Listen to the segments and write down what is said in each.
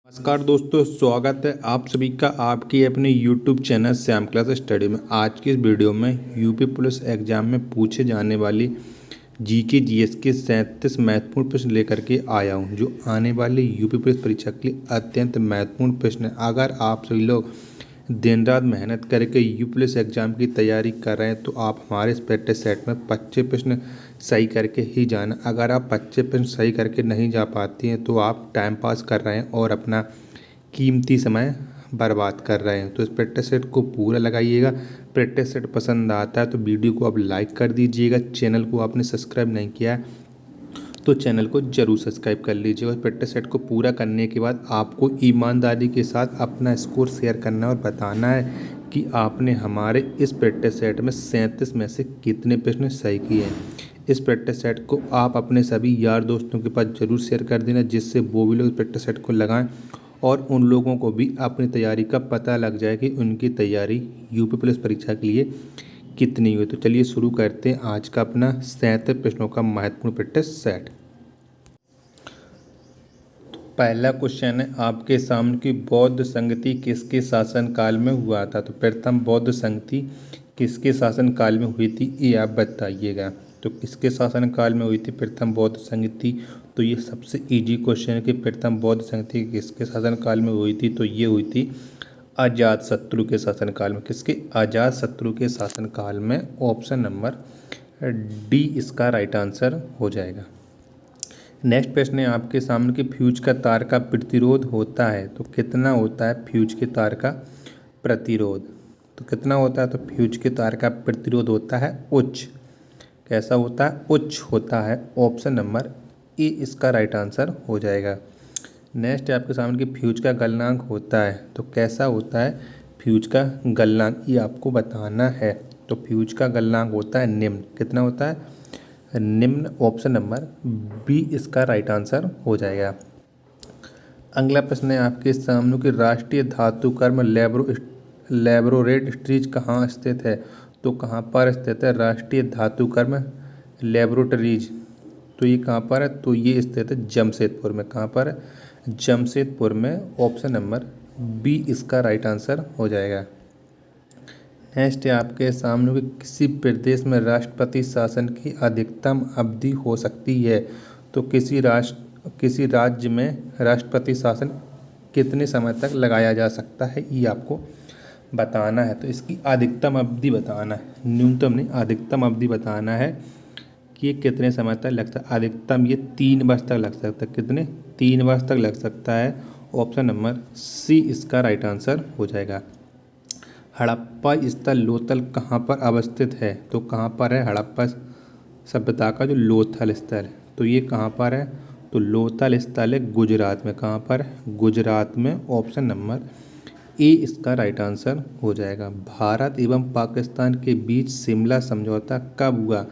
नमस्कार दोस्तों, स्वागत है आप सभी का आपकी अपने YouTube channel Shyam class study में। आज की इस वीडियो में यूपी पुलिस एग्जाम में पूछे जाने वाली जीके जीएस के 37 महत्वपूर्ण प्रश्न लेकर के आया हूं, जो आने वाली यूपी पुलिस परीक्षा के लिए अत्यंत महत्वपूर्ण प्रश्न है। अगर आप सभी लोग दिन रात मेहनत करके यूपी पुलिस एग्जाम की तैयारी कर रहे हैं तो आप हमारे इस प्रैक्टिस सेट में 25 प्रश्न सही करके ही जाना। अगर आप 25 प्रश्न सही करके नहीं जा पाती हैं तो आप टाइम पास कर रहे हैं और अपना कीमती समय बर्बाद कर रहे हैं। तो इस प्रैक्टिस सेट को पूरा लगाइएगा। प्रैक्टिस सेट पसंद आता है तो वीडियो को आप लाइक कर दीजिएगा। चैनल को आपने सब्सक्राइब नहीं किया है तो चैनल को जरूर सब्सक्राइब कर लीजिएगा। प्रैक्टिस सेट को पूरा करने के बाद आपको ईमानदारी के साथ अपना स्कोर शेयर करना है और बताना है कि आपने हमारे इस प्रैक्टिस सेट में 37 में से कितने प्रश्न सही किए हैं। इस प्रैक्टिस सेट को आप अपने सभी यार दोस्तों के पास जरूर शेयर कर देना, जिससे वो भी लोग प्रैक्टिस सेट को लगाएं और उन लोगों को भी अपनी तैयारी का पता लग जाए कि उनकी तैयारी यूपी पुलिस परीक्षा के लिए कितनी हुई। तो चलिए शुरू करते हैं आज का अपना 37 प्रश्नों का महत्वपूर्ण प्रैक्टिस सेट। पहला क्वेश्चन है आपके सामने की बौद्ध संगति किसके शासनकाल में हुआ था। तो प्रथम बौद्ध संगति किसके शासनकाल में हुई थी, ये आप बताइएगा। तो किसके शासनकाल में हुई थी प्रथम बौद्ध संगति। तो ये सबसे इजी क्वेश्चन है कि प्रथम बौद्ध संगति किसके शासनकाल में हुई थी। तो ये हुई थी अजातशत्रु के शासनकाल में। किसके? अजातशत्रु के शासनकाल में। ऑप्शन नंबर डी इसका राइट आंसर हो जाएगा। नेक्स्ट प्रश्न है आपके सामने कि फ्यूज का तार का प्रतिरोध होता है तो कितना होता है फ्यूज के तार का प्रतिरोध। तो कितना होता है? तो फ्यूज के तार का प्रतिरोध होता है उच्च। कैसा होता है? उच्च होता है। ऑप्शन नंबर ए इसका राइट आंसर हो जाएगा। नेक्स्ट है आपके सामने कि फ्यूज का गलनांक होता है तो कैसा होता है फ्यूज का गलनांक, ये आपको बताना है। तो फ्यूज का गलनांक होता है निम्न। कितना होता है? निम्न। ऑप्शन नंबर बी इसका राइट आंसर हो जाएगा। अगला प्रश्न है आपके सामने कि राष्ट्रीय धातुकर्म लेबोरेटरीज कहाँ स्थित है। तो कहाँ पर स्थित है राष्ट्रीय धातुकर्म लेबोरेटरीज। तो ये कहाँ पर है? तो ये स्थित है जमशेदपुर में। कहाँ पर? जमशेदपुर में। ऑप्शन नंबर बी इसका राइट आंसर हो जाएगा। नेक्स्ट है आपके सामने कि किसी प्रदेश में राष्ट्रपति शासन की अधिकतम अवधि हो सकती है। तो किसी राज्य में राष्ट्रपति शासन कितने समय तक लगाया जा सकता है, ये आपको बताना है। तो इसकी अधिकतम अवधि बताना है, न्यूनतम नहीं, अधिकतम अवधि बताना है कि ये कितने समय तक लग सकता है। अधिकतम ये 3 वर्ष तक लग सकता है। कितने? 3 वर्ष तक लग सकता है। ऑप्शन नंबर सी इसका राइट आंसर हो जाएगा। हड़प्पा स्थल लोथल कहाँ पर अवस्थित है। तो कहाँ पर है हड़प्पा सभ्यता का जो लोथल स्थल है, तो ये कहाँ पर है? तो लोथल स्थल है गुजरात में। कहाँ पर? गुजरात में। ऑप्शन नंबर ए इसका राइट आंसर हो जाएगा। भारत एवं पाकिस्तान के बीच शिमला समझौता कब हुआ।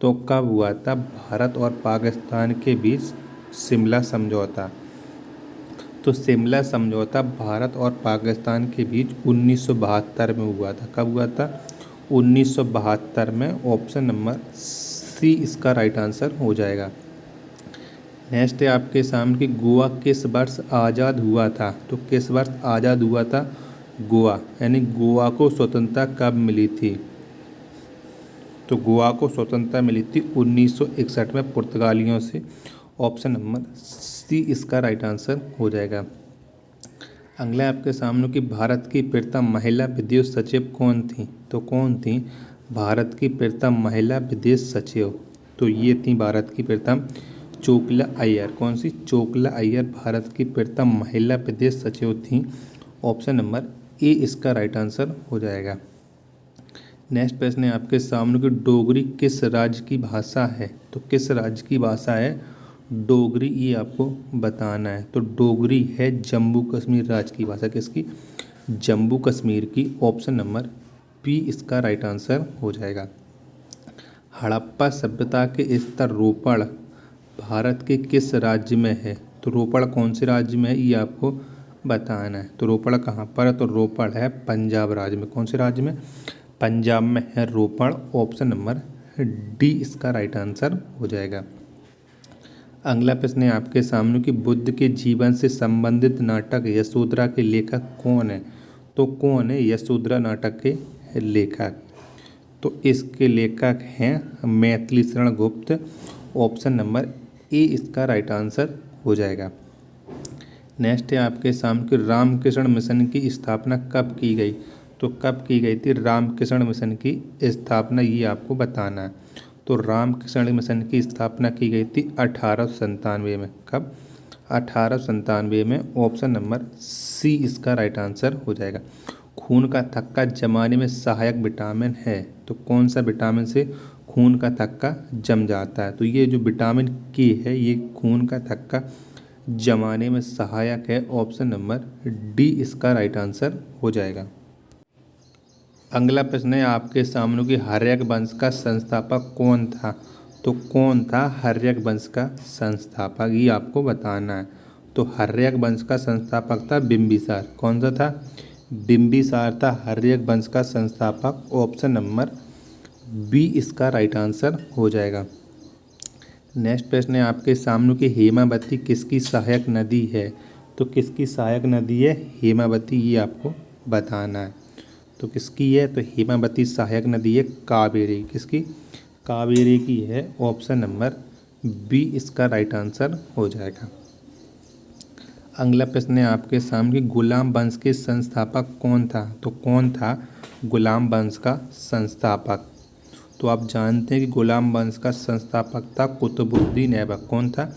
तो कब हुआ था भारत और पाकिस्तान के बीच शिमला समझौता। तो शिमला समझौता भारत और पाकिस्तान के बीच 1972 में हुआ था। कब हुआ था? 1972 में। ऑप्शन नंबर सी इसका राइट आंसर हो जाएगा। नेक्स्ट है आपके सामने कि गोवा किस वर्ष आज़ाद हुआ था। तो किस वर्ष आज़ाद हुआ था गोवा, यानी गोवा को स्वतंत्रता कब मिली थी। तो गोवा को स्वतंत्रता मिली थी 1961 में पुर्तगालियों से। ऑप्शन नंबर सी इसका राइट आंसर हो जाएगा। अगला आपके सामने कि भारत की प्रथम महिला विदेश सचिव कौन थी। तो कौन थी भारत की प्रथम महिला विदेश सचिव। तो ये थी भारत की प्रथम चोकला अय्यर। कौन सी? चोकला अय्यर भारत की प्रथम महिला विदेश सचिव थी। ऑप्शन नंबर ए इसका राइट आंसर हो जाएगा। नेक्स्ट प्रश्न है आपके सामने कि डोगरी किस राज्य की भाषा है। तो किस राज्य की भाषा है डोगरी, ये आपको बताना है। तो डोगरी है जम्मू कश्मीर राज्य की भाषा। किसकी? जम्मू कश्मीर की। ऑप्शन नंबर बी इसका राइट आंसर हो जाएगा। हड़प्पा सभ्यता के स्तर रोपड़ भारत के किस राज्य में है। तो रोपड़ कौन से राज्य में है, ये आपको बताना है। तो रोपड़ कहाँ पर है? तो रोपड़ है पंजाब राज्य में। कौन से राज्य में? पंजाब में है रोपड़। ऑप्शन नंबर डी इसका राइट आंसर हो जाएगा। अगला प्रश्न है आपके सामने कि बुद्ध के जीवन से संबंधित नाटक यशोधरा के लेखक कौन है। तो कौन है यशोधरा नाटक के लेखक। तो इसके लेखक हैं Maithili Sharan Gupt. Option number A इसका राइट आंसर हो जाएगा। नेक्स्ट है आपके सामने कि रामकृष्ण मिशन की स्थापना कब की गई। तो कब की गई थी रामकृष्ण मिशन की स्थापना, ये आपको बताना है। तो रामकृष्ण मिशन की स्थापना की गई थी 1897 में। कब 1897 में। ऑप्शन नंबर सी इसका राइट आंसर हो जाएगा। खून का थक्का जमाने में सहायक विटामिन है। तो कौन सा विटामिन से खून का थक्का जम जाता है। तो ये जो विटामिन के है ये खून का थक्का जमाने में सहायक है। ऑप्शन नंबर डी इसका राइट आंसर हो जाएगा। अगला प्रश्न है आपके सामने कि हर्यक वंश का संस्थापक कौन था। तो कौन था हर्यक वंश का संस्थापक, ये आपको बताना है। तो हर्यक वंश का संस्थापक था बिंबिसार। कौन सा था बिंबिसार था हर्यक वंश का संस्थापक। ऑप्शन नंबर बी इसका राइट आंसर हो जाएगा। नेक्स्ट प्रश्न है आपके सामने कि हेमावती किसकी सहायक नदी है। तो किसकी सहायक नदी है हेमावती, ये आपको बताना है। तो किसकी है तो हेमावती सहायक नदी है कावेरी। किसकी कावेरी की है। ऑप्शन नंबर बी इसका राइट आंसर हो जाएगा। अगला प्रश्न है आपके सामने कि गुलाम वंश के संस्थापक कौन था। तो कौन था गुलाम वंश का संस्थापक। तो आप जानते हैं कि गुलाम वंश का संस्थापक था कुतुबुद्दीन ऐबक। कौन था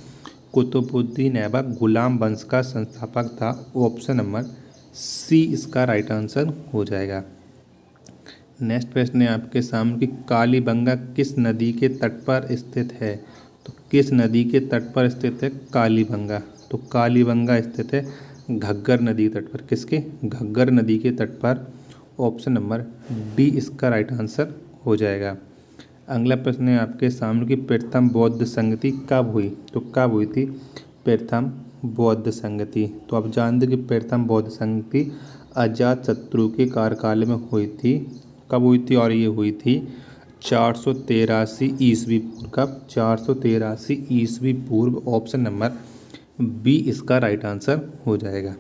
कुतुबुद्दीन ऐबक गुलाम वंश का संस्थापक था। ऑप्शन नंबर सी इसका राइट आंसर हो जाएगा। नेक्स्ट प्रश्न है आपके सामने कि कालीबंगा किस नदी के तट पर स्थित है। तो किस नदी के तट पर स्थित है कालीबंगा। तो कालीबंगा स्थित है घग्गर नदी तट पर। किसके घग्गर नदी के तट पर। ऑप्शन नंबर डी इसका राइट आंसर हो जाएगा। अगला प्रश्न है आपके सामने कि प्रथम बौद्ध संगति कब हुई। तो कब हुई थी प्रथम बौद्ध संगति। तो आप जानते कि प्रथम बौद्ध संगति अजातशत्रु के कार्यकाल में हुई थी। कब हुई थी और ये हुई थी 483 ईस्वी पूर्व। कब 483 ईस्वी पूर्व। ऑप्शन नंबर बी इसका राइट आंसर हो जाएगा।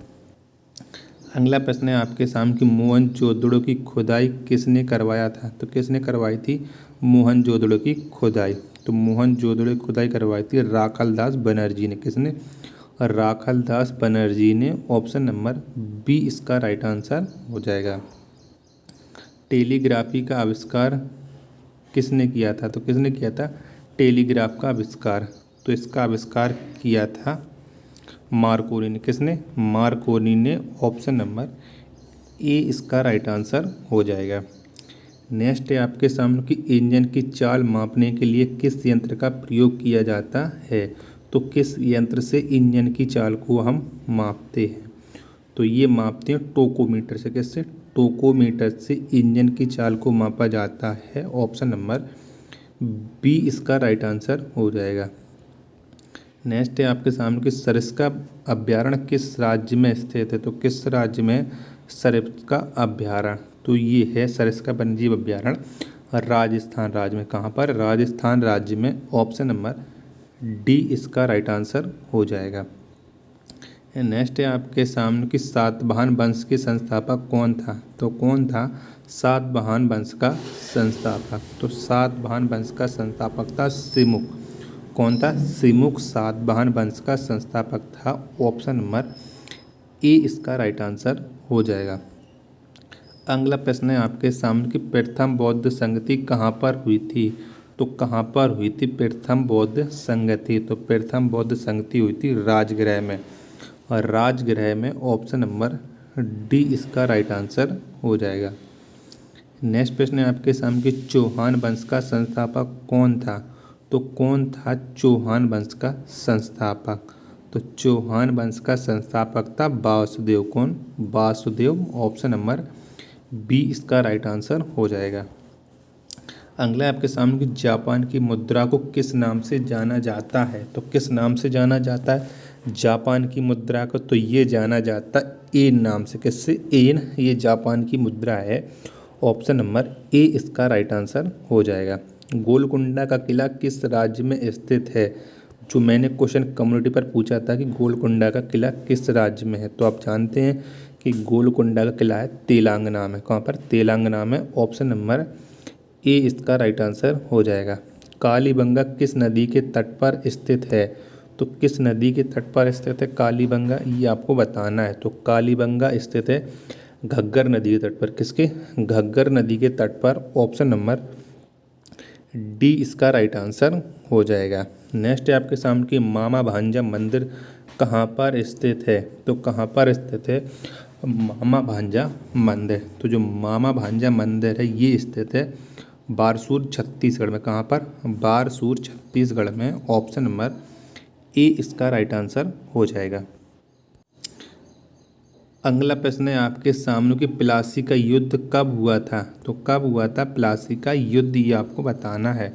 अगला प्रश्न है आपके सामने कि मोहनजोदड़ो की खुदाई किसने करवाया था। तो किसने करवाई थी मोहनजोदड़ो की खुदाई। तो मोहनजोदड़ो की खुदाई करवाई थी राखालदास बनर्जी ने। किसने राखालदास बनर्जी ने। ऑप्शन नंबर बी इसका राइट आंसर हो जाएगा। टेलीग्राफी का आविष्कार किसने किया था। तो किसने किया था टेलीग्राफ का आविष्कार। तो इसका आविष्कार किया था मार्कोनी ने। किसने मार्कोनी ने। ऑप्शन नंबर ए इसका राइट आंसर हो जाएगा। नेक्स्ट है आपके सामने कि इंजन की चाल मापने के लिए किस यंत्र का प्रयोग किया जाता है। तो किस यंत्र से इंजन की चाल को हम मापते हैं। तो ये मापते हैं टोकोमीटर से। किससे टोकोमीटर से इंजन की चाल को मापा जाता है। ऑप्शन नंबर बी इसका राइट आंसर हो जाएगा। नेक्स्ट है आपके सामने कि सरिस्का अभ्यारण्य किस राज्य में स्थित है। तो किस राज्य में सरिस्का अभ्यारण्य। तो ये है सरिस्का वन्यजीव अभ्यारण्य राजस्थान राज्य में। कहाँ पर राजस्थान राज्य में। ऑप्शन नंबर डी इसका राइट आंसर हो जाएगा। नेक्स्ट है आपके सामने कि सातवाहन वंश के संस्थापक कौन था। तो कौन था सातवाहन वंश का संस्थापक। तो सातवाहन वंश का संस्थापक था सिमुक। कौन था सिमुक सातवाहन वंश का संस्थापक था। ऑप्शन नंबर ए इसका राइट आंसर हो जाएगा। अगला प्रश्न है आपके सामने कि प्रथम बौद्ध संगति कहाँ पर हुई थी। तो कहाँ पर हुई थी प्रथम बौद्ध संगति। तो प्रथम बौद्ध संगति हुई थी राजगृह में। और राजगृह में। ऑप्शन नंबर डी इसका राइट आंसर हो जाएगा। नेक्स्ट प्रश्न है आपके सामने कि चौहान वंश का संस्थापक कौन था। तो कौन था चौहान वंश का संस्थापक। तो चौहान वंश का संस्थापक था वासुदेव। कौन वासुदेव। ऑप्शन नंबर बी इसका राइट आंसर हो जाएगा। अगला आपके सामने कि जापान की मुद्रा को किस नाम से जाना जाता है। तो किस नाम से जाना जाता है जापान की मुद्रा को। तो ये जाना जाता है एन नाम से। किससे एन। ये जापान की मुद्रा है। ऑप्शन नंबर ए इसका राइट आंसर हो जाएगा। गोलकुंडा का किला किस राज्य में स्थित है। जो मैंने क्वेश्चन कम्युनिटी पर पूछा था कि गोलकुंडा का किला किस राज्य में है, तो आप जानते हैं कि गोलकुंडा का किला है तेलंगाना में। कहाँ पर? तेलंगाना में। ऑप्शन नंबर ए इसका राइट आंसर हो जाएगा। कालीबंगा किस नदी के तट पर स्थित है? तो किस नदी के तट पर स्थित है कालीबंगा, ये आपको बताना है। तो कालीबंगा स्थित है घग्गर नदी के तट पर। किसके? घग्गर नदी के तट पर। ऑप्शन नंबर डी इसका राइट आंसर हो जाएगा। नेक्स्ट है आपके सामने की मामा भांजा मंदिर कहाँ पर स्थित है? तो कहाँ पर स्थित है मामा भांजा मंदिर? तो जो मामा भांजा मंदिर है ये स्थित है बारसूर छत्तीसगढ़ में। कहाँ पर? बारसूर छत्तीसगढ़ में। ऑप्शन नंबर ए इसका राइट आंसर हो जाएगा। अगला प्रश्न है आपके सामने कि प्लासी का युद्ध कब हुआ था? तो कब हुआ था प्लासी का युद्ध, ये आपको बताना है।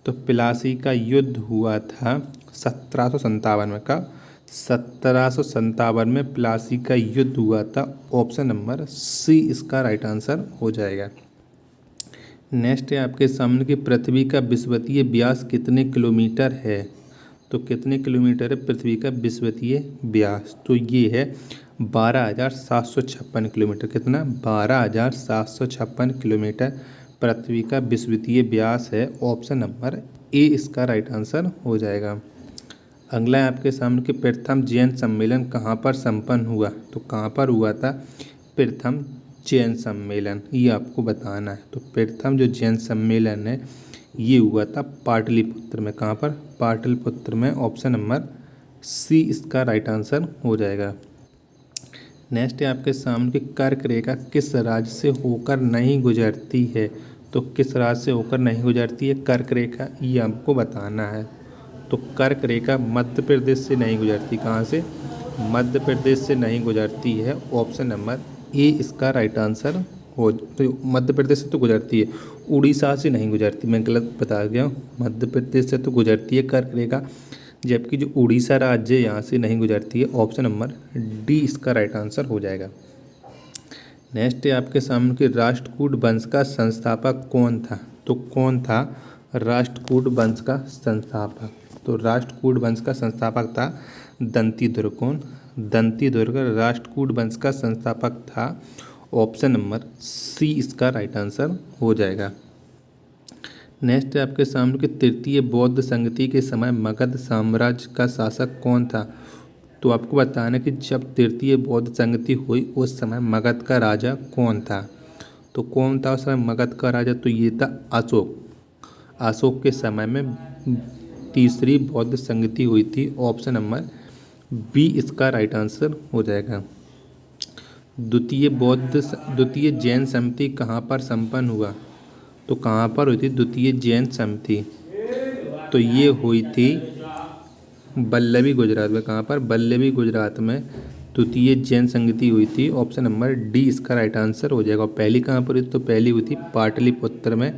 तो प्लासी का युद्ध हुआ था 1757 में। कब? 1757 में प्लासी का युद्ध हुआ था। ऑप्शन नंबर सी इसका राइट आंसर हो जाएगा। नेक्स्ट है आपके सामने कि पृथ्वी का विषुवतीय व्यास कितने किलोमीटर है? तो कितने किलोमीटर है पृथ्वी का विषुवतीय व्यास? तो ये है 12,756 किलोमीटर। कितना? 12,756 किलोमीटर पृथ्वी का विषुवतीय व्यास है। ऑप्शन नंबर ए इसका राइट आंसर हो जाएगा। अगला है आपके सामने कि प्रथम जैन सम्मेलन कहाँ पर संपन्न हुआ? तो कहाँ पर हुआ था प्रथम जैन सम्मेलन, ये आपको बताना है। तो प्रथम जो जैन सम्मेलन है ये हुआ था पाटलिपुत्र में। कहाँ पर? पाटलिपुत्र में। ऑप्शन नंबर सी इसका राइट आंसर हो जाएगा। नेक्स्ट है आपके सामने कि कर्क रेखा किस राज्य से होकर नहीं गुजरती है? तो किस राज्य से होकर नहीं गुजरती है कर्क रेखा, ये आपको बताना है। तो कर्क रेखा मध्य प्रदेश से नहीं गुजरती। कहाँ से? मध्य प्रदेश से नहीं गुजरती है। ऑप्शन नंबर ए इसका राइट आंसर हो। तो मध्य प्रदेश से तो गुजरती है, उड़ीसा से नहीं गुजरती। मैं गलत बता गया हूँ, मध्य प्रदेश से तो गुजरती है कर्क रेखा, जबकि जो उड़ीसा राज्य है यहाँ से नहीं गुजरती है। ऑप्शन नंबर डी इसका राइट आंसर हो जाएगा। नेक्स्ट है आपके सामने कि राष्ट्रकूट वंश का संस्थापक कौन था? तो कौन था राष्ट्रकूट वंश का संस्थापक? तो राष्ट्रकूट वंश का संस्थापक था दंतीदुर्ग। कौन? दंतीदुर्ग राष्ट्रकूट वंश का संस्थापक था। ऑप्शन नंबर सी इसका राइट आंसर हो जाएगा। नेक्स्ट है आपके सामने कि तृतीय बौद्ध संगति के समय मगध साम्राज्य का शासक कौन था? तो आपको बताना कि जब तृतीय बौद्ध संगति हुई उस समय मगध का राजा कौन था? तो कौन था उस समय मगध का राजा? तो ये था अशोक। अशोक के समय में तीसरी बौद्ध संगति हुई थी। ऑप्शन नंबर बी इसका राइट आंसर हो जाएगा। द्वितीय जैन संधि कहाँ पर संपन्न हुआ? तो कहाँ पर हुई थी द्वितीय जैन संधि? तो ये हुई थी वल्लभी गुजरात में। कहाँ पर? वल्लभी गुजरात में द्वितीय जैन संगति हुई थी। ऑप्शन नंबर डी इसका राइट आंसर हो जाएगा। और पहली कहाँ पर हुई? तो पहली हुई थी पाटलिपुत्र में।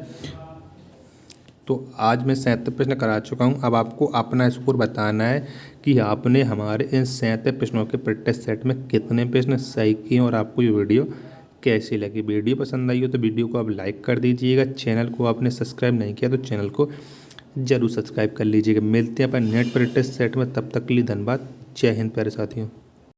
तो आज मैं 77 प्रश्न करा चुका हूँ। अब आपको अपना स्कोर बताना है कि आपने हमारे इन 77 प्रश्नों के प्रैक्टिस सेट में कितने प्रश्न सही किए और आपको ये वीडियो कैसी लगी। वीडियो पसंद आई हो तो वीडियो को आप लाइक कर दीजिएगा। चैनल को आपने सब्सक्राइब नहीं किया तो चैनल को ज़रूर सब्सक्राइब कर लीजिएगा। मिलते हैं अपन नेट प्रैक्टिस सेट में, तब तक के लिए धन्यवाद। जय हिंद प्यारे साथियों।